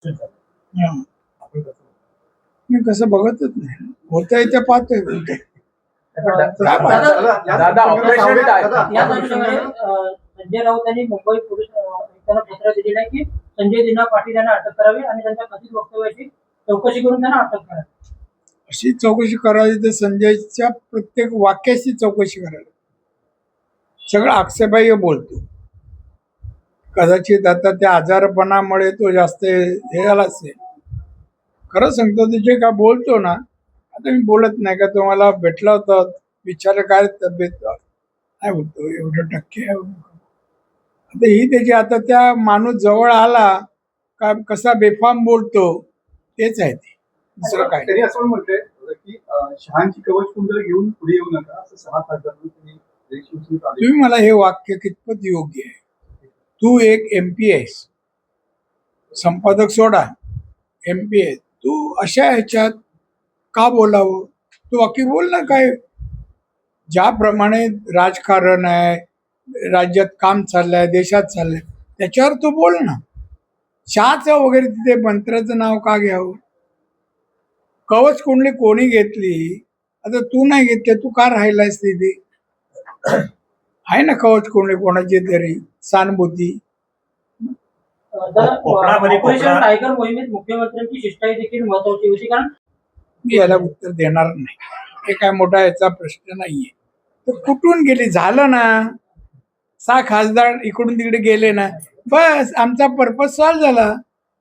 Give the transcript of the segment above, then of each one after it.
हं. मी कसं बघतच नाही, होतंय ते पाहतोय कुठे. दादा ऑपरेशन या अनुषंगाने संजय राऊत यांनी मुंबई पोलीस आयुक्तांना पत्र दिलेलं आहे की संजय दिना पाटील यांना अटक करावी आणि त्यांच्या कथित वक्तव्याची चौकशी करून त्यांना अटक करावी. अशी चौकशी करावी तर संजयच्या प्रत्येक वाक्याची चौकशी करावी. सगळं आक्षेपार्ह बोलतो. कदाचित आता त्या आजारपणामुळे तो जास्त हे झाला असेल. खरं सांगतो ते जे काय बोलतो ना, आता मी बोलत नाही का तुम्हाला भेटला होता, विचारलं काय तब्येत, काय बोलतो एवढं टक्के आहे. आता ही त्याची, आता त्या माणूस जवळ आला का कसा बेफाम बोलतो तेच आहे ते, दुसरं काय. तरी असं म्हटलंय की शहांची कवच कुंडल घेऊन पुढे येऊ नका असं 6 खासदारांनी तुम्ही मला हे वाक्य कितपत योग्य आहे? तू एक MP आहेस, संपादक सोडा, MP आहे तू, अशा ह्याच्यात का बोलावं? तू वाक्य बोल ना. काय ज्याप्रमाणे राजकारण आहे, राज्यात काम चाललंय, देशात चाललंय, त्याच्यावर तू बोल ना. चहाचं वगैरे तिथे मंत्र्याचं नाव का घ्यावं? कवच कुंडली कोणी घेतली? आता तू नाही घेतली, तू का राहिलायस तिथे? आहे ना कवच कुंडली कोणाची तरी सहानुभूती. ऑपरेशन टायगर मोहिमेत मुख्यमंत्र्यांची शिष्टाई देखील महत्वाची होती, कारण मी याला उत्तर देणार नाही. हे काय मोठा याचा प्रश्न नाहीये. तर कुठून गेली? झालं ना, 6 खासदार इकडून तिकडे गेले ना, बस आमचा पर्पज सॉल्व झाला.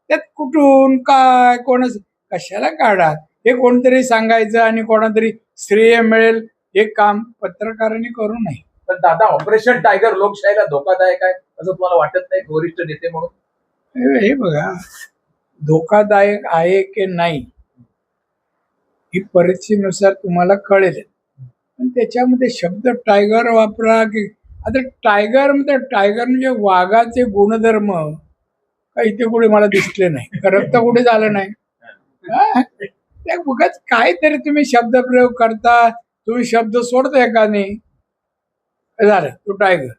त्यात कुठून काय कोण कशाला काढा? हे कोणतरी सांगायचं आणि कोणातरी श्रेय मिळेल, हे काम पत्रकारांनी करू नये. पण दादा ऑपरेशन टायगर लोकशाहीला धोकादायक आहे असं तुम्हाला वाटत नाही वरिष्ठ नेते म्हणून? हे बघा, धोकादायक आहे की नाही ही परिस्थितीनुसार तुम्हाला कळेल. पण त्याच्यामध्ये शब्द टायगर वापरा की, आता टायगर म्हणजे वाघाचे गुणधर्म का इथे कुठे मला दिसले नाही, करत तर कुठे झालं नाही. त्या उगाच काहीतरी तुम्ही शब्दप्रयोग करता, तुम्ही शब्द सोडताय का नाही, झालं तू टायगर.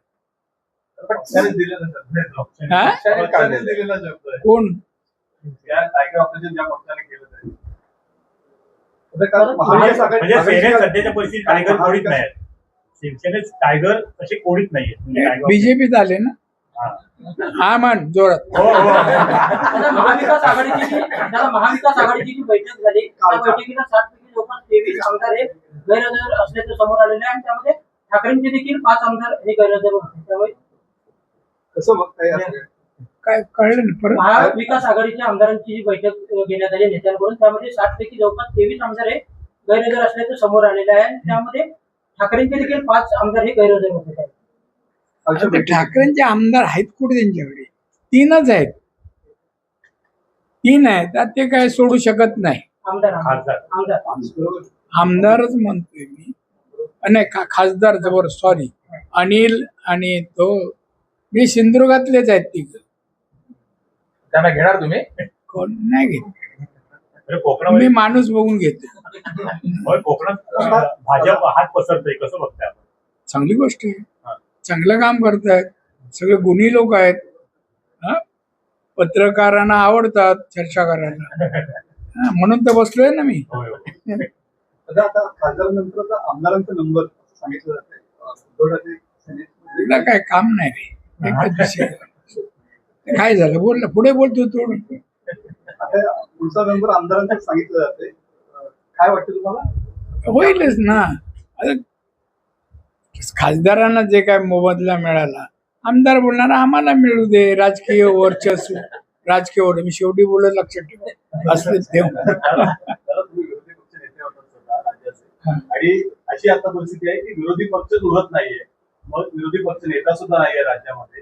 कोण सध्याच्या परिस्थितीत टायगर कोणीच नाही, शिवसेनेत टायगर असे कोणीच नाहीये. बीजेपीत आले ना. हा म्हण जोरात. महाविकास आघाडीची जी बैठक झाली, त्या बैठकीला 7 पैकी जवळपास 23 आमदार हे गैरहजर असल्याचं समोर आलेलं आहे आणि त्यामध्ये ठाकरेंचे देखील 5 आमदार हे गैरहजर होते. त्यामुळे कसं बघताय काय कळलं ना परत? महाविकास आघाडीच्या आमदारांची जी बैठक घेण्यात आली नेत्यांकडून, त्यामध्ये 7 पैकी जवळपास 23 आमदार हे गैरहजर असल्याचं समोर आलेलं आहे आणि त्यामध्ये ठाकरेंचे देखील 5 आमदार हे गैरहजर होते. ठाकरेंचे आमदार आहेत कुठे? त्यांच्याकडे 3च आहेत. 3 आहेत, ते काय सोडू शकत नाही. आमदारच म्हणतोय मी, नाही खासदार जवळ, सॉरी, अनिल आणि तो, मी सिंधुदुर्गातलेच आहेत 3. त्यांना घेणार तुम्ही? कोण नाही घेत, मी कोकणामध्ये माणूस बघून घेतो. कोकणात भाजप हात पसरतोय, कसं बघताय आपण? चांगली गोष्ट आहे, चांगलं काम करतायत, सगळे गुणी लोक आहेत. पत्रकारांना आवडतात चर्चा करायला, म्हणून तर बसलोय ना मी. आता खासदारानंतर आमदारांचा नंबर सांगितलं जाते, काय काम नाही रे, एकच विषय. काय झालं बोल ना, पुढे बोलतो थोडं. आता पुढचा नंबर आमदारांचा सांगितलं जाते, काय वाटतं तुम्हाला? होईलच ना. आता खासदारांना जे काय मोबदला मिळाला, आमदार बोलणार आम्हाला मिळू दे, राजकीय वर्चस्व, राजकीय वर मी शेवटी बोलत, लक्षात ठेव असले ठेव. विरोधी पक्ष नेते होतात राज्याचे, आणि अशी आता परिस्थिती आहे की विरोधी पक्षच उरत नाहीये, मग विरोधी पक्ष नेता सुद्धा नाहीये राज्यामध्ये.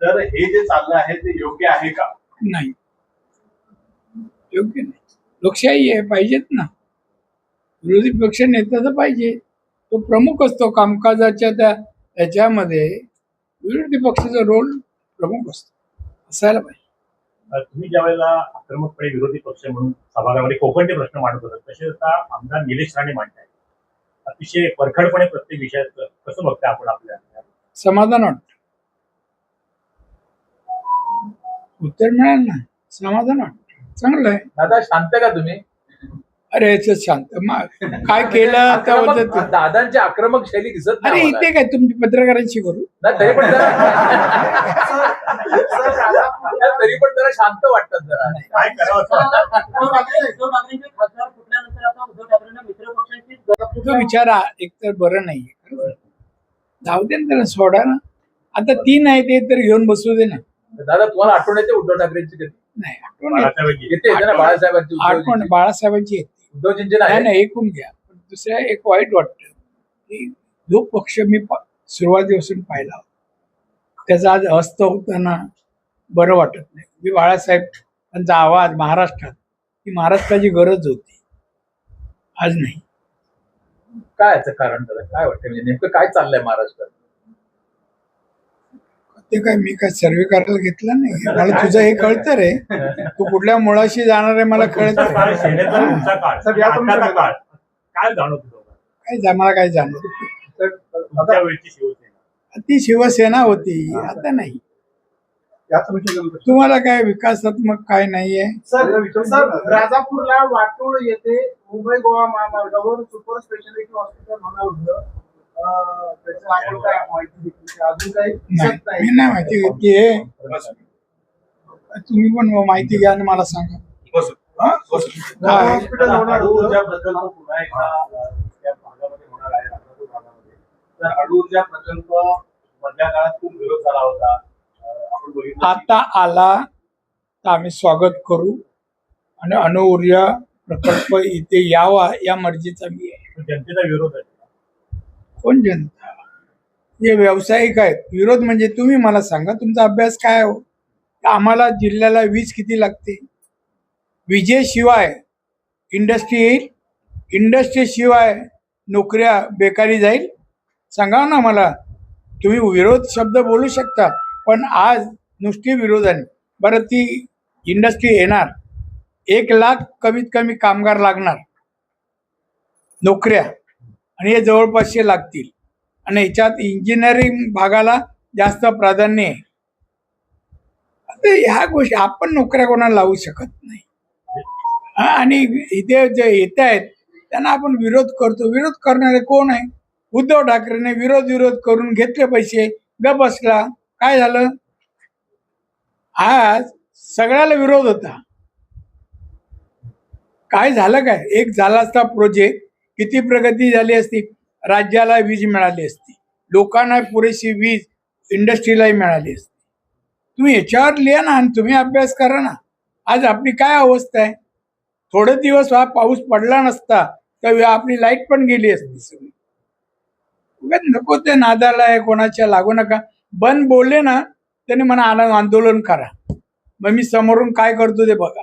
तर हे जे चाललं आहे ते योग्य आहे का? नाही, योग्य नाही. लोकशाही आहे, पाहिजेत ना. विरोधी पक्ष नेता तर पाहिजे, तो प्रमुख असतो कामकाजाच्या. त्याच्यामध्ये विरोधी पक्षाचा रोल प्रमुख असतो, असायला पाहिजे. तुम्ही ज्या वेळेला आक्रमकपणे विरोधी पक्ष म्हणून सभागृहामध्ये कोकणचे प्रश्न मांडत होतात, तसे आता आमदार निलेश राणे मांडतायत अतिशय परखडपणे प्रत्येक विषयात. कसं बघताय आपण? आपल्या समाधान वाटत, उत्तर मिळालं ना, समाधान वाटत. चांगलं आहे. दादा शांत का तुम्ही? अरे याचं शांत काय केलं तर बोलतात तू. दादांची आक्रमक शैली दिसत अरे नाही इथे काय तुमची पत्रकारांशी करू. नाही, तरी पण जरा शांत वाटतात जरा. काय करावं असं वाटतं? उद्धव ठाकरेंचे खासदार फुटल्यानंतर आता उद्धव ठाकरेंना मित्र पक्षांची तो विचारा एकतर बरं नाहीये. जाऊ दे ना त्याला, सोडा ना. आता ती नाही ते तर घेऊन बसू दे ना. दादा तुम्हाला आठवण येते उद्धव ठाकरेंची कधी? नाही आठवण येते. बाळासाहेबांची. येते ना बाळासाहेबांची, आठवण उद्धवजींची. बाळासाहेबांची येते. उद्धवजींची नाही नाही. नाही ऐकून घ्या. पण दुसऱ्या एक वाईट वाटतं की जो पक्ष मी सुरुवातीपासून पाहिला त्याचा आज अस्त होताना बरं वाटत नाही. मी बाळासाहेब त्यांचा आवाज महाराष्ट्रात ही महाराष्ट्राची गरज होती, आज नाही. काय याचं कारण दादा? काय वाटतं म्हणजे नेमकं काय चाललंय महाराष्ट्रात? ते काय मी काय सर्वे करायला घेतला नाही. मला तुझं हे कळतं रे, तू कुठल्या मुळाशी जाणार आहे मला तुमचा काळ, कळतं. सेनेचा तुमचा काळ, आताचा काळ काय जाणवतो तुम्हाला? मला काय जाणवत. तुमच्या वेळची शिवसेना ती शिवसेना होती, आता नाही. तुम्हाला काय विकासात्मक काय नाहीये. सर राजापूरला वाटोळ येथे मुंबई गोवा महामार्गावर सुपर स्पेशालिटी हॉस्पिटल होणार होतं. त्याचं आपण काय माहिती घेतली? अजून काही दिसत नाही, मी नाही माहिती घेतली आहे. तुम्ही पण माहिती घ्या आणि मला सांगा. हा? काय? हॉस्पिटल होणार अणु होतं. ऊर्जा प्रकल्प पुन्हा एकदा त्या भागामध्ये होणार आहे, राजापूर भागामध्ये. तर अणु ऊर्जा प्रकल्प मधल्या काळात खूप विरोध झाला होता. आपण बघितलं की आता आला तर आम्ही स्वागत करू आणि अणुऊर्जा प्रकल्प इथे यावा या मर्जीचा मी आहे. पण जनतेचा विरोध आहे. कोण जनता? जे व्यावसायिक आहेत. विरोध म्हणजे तुम्ही मला सांगा तुमचा अभ्यास काय हो. आम्हाला जिल्ह्याला वीज किती लागते? विजेशिवाय इंडस्ट्री येईल, इंडस्ट्रीशिवाय नोकऱ्या बेकारी जाईल. सांगा ना मला. तुम्ही विरोध शब्द बोलू शकता पण आज नुसती विरोधाने. बरं ती इंडस्ट्री येणार, 1,00,000 कमीत कमी कामगार लागणार, नोकऱ्या आणि हे जवळपासचे लागतील आणि याच्यात इंजिनिअरिंग भागाला जास्त प्राधान्य आहे. आता ह्या गोष्टी आपण नोकऱ्या कोणाला लावू शकत नाही. आणि इथे जे येत आहेत त्यांना आपण विरोध करतो. विरोध करणारे कोण आहे? उद्धव ठाकरेने विरोध करून घेतले पैसे, ग बसला. काय झालं? आज सगळ्याला विरोध होता. काय झालं? काय एक झाला असता प्रोजेक्ट, किती प्रगती झाली असती. राज्याला वीज मिळाली असती, लोकांना पुरेशी वीज इंडस्ट्रीलाही मिळाली असती. तुम्ही याच्यावर लिहा ना आणि तुम्ही अभ्यास करा ना. आज आपली काय अवस्था आहे? थोडे दिवस हा पाऊस पडला नसता तर आपली लाईट पण गेली असती सगळी. नको ते नादाला आहे, कोणाच्या लागू नका. बंद बोलले ना त्यांनी म्हणा आंदोलन करा. मग मी समोरून काय करतो ते बघा.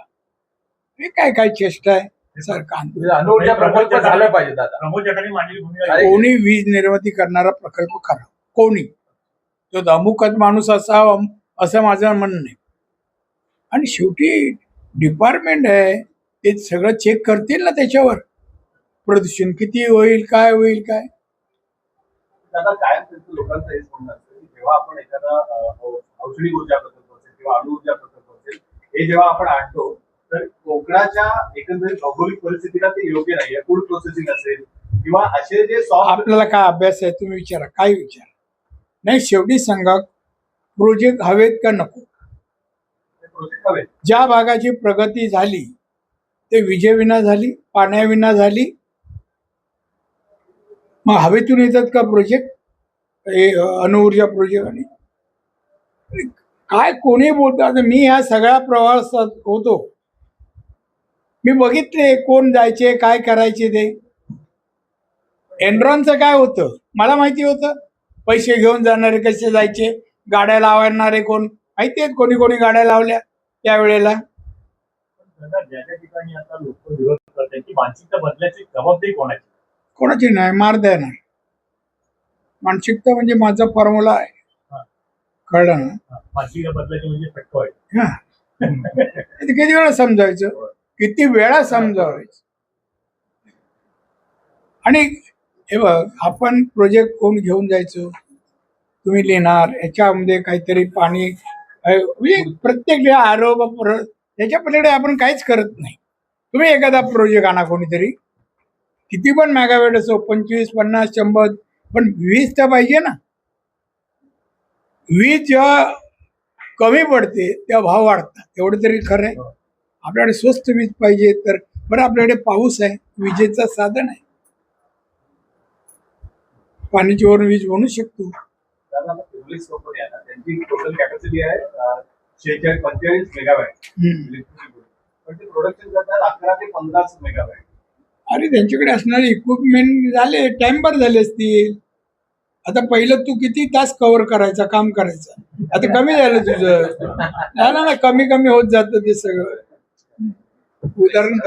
हे काय चेष्टा आहे सरकार. अणुऊर्जा प्रकल्प झालं पाहिजे दादा. प्रमोद जठाणी मांडलेली भूमिका अरे, कोणी वीज निर्मिती करणारा प्रकल्प करा. कोणी तो अमुकच माणूस असावा असं माझं म्हणणं नाही. आणि शेवटी डिपार्टमेंट आहे ते सगळं चेक करतील ना त्याच्यावर. प्रदूषण किती होईल, काय होईल, काय. दादा कायम त्यांचं लोकांचं हेच म्हणणं असतं की जेव्हा आपण एखादा औषधी ऊर्जा प्रकल्प असेल किंवा अणु ऊर्जा प्रकल्प असेल हे जेव्हा आपण आणतो तर कोकणाच्या एकंदरीत भौगोलिक परिस्थितीला ते योग्य नाहीये. फूड प्रोसेसिंग असेल किंवा असे जे सॉफ्ट आपल्याला काय अभ्यास आहे तुम्ही विचारा. काय विचार नाही. शेवटी सांगा प्रोजेक्ट हवेत का नको. प्रोजेक्ट हवे. ज्या भागाची प्रगती झाली ते विजेविना झाली, पाण्याविना झाली. मग हवेतून येतात का प्रोजेक्ट? हे अणुऊर्जा प्रोजेक्ट. आणि काय कोणी बोलतो. आता मी ह्या सगळ्या प्रवासात होतो. मी बघितले कोण जायचे, काय करायचे. ते एनरॉनचं काय होतं मला माहिती होतं. पैसे घेऊन जाणारे कसे जायचे, गाड्या लावणारे कोण माहिती आहेत. कोणी गाड्या लावल्या त्यावेळेला. दादा, ज्या ज्या ठिकाणी आता लोक विरोध करतात त्यांची मानसिकता बदलायची जबाबदारी कोणाची? कोणाची नाही, मार देणार. मानसिकता म्हणजे माझा फॉर्म्युला आहे, कळलं ना. मानसिकता बदलायची म्हणजे फटका आहे. हा. ते किती वेळा समजायचं, किती वेळा समजावायचं. आणि हे बघ आपण प्रोजेक्ट कोण घेऊन जायचो, तुम्ही लिहिणार याच्यामध्ये काहीतरी पाणी म्हणजे प्रत्येक आरोप त्याच्या पलीकडे आपण काहीच करत नाही. तुम्ही एखादा प्रोजेक्ट आणा कोणीतरी, किती पण मेगावॅट असो, 25, 50, 100, पण वीज तर पाहिजे ना. वीज जेव्हा कमी पडते तेव्हा भाव वाढतात, तेवढं तरी खरं आहे. आपल्याकडे स्वस्त वीज पाहिजे तर बरं, आपल्याकडे पाऊस आहे, विजेचं साधन आहे, पाण्याची वरून वीज बनू शकतो. पोलीस कंपनी आहे ना, त्यांची टोटल कॅपॅसिटी आहे 45 मेगावॅट इलेक्ट्रिसिटी, पण ते प्रोडक्शन करतात 11 ते 15 मेगावॅट. अरे त्यांच्याकडे असणारे इक्विपमेंट झाले, टाइमवर झाले असतील. आता पहिलं तू किती तास कव्हर करायचा, काम करायचं, आता कमी झालं तुझं. ना कमी कमी होत जातं ते सगळं. उदाहरण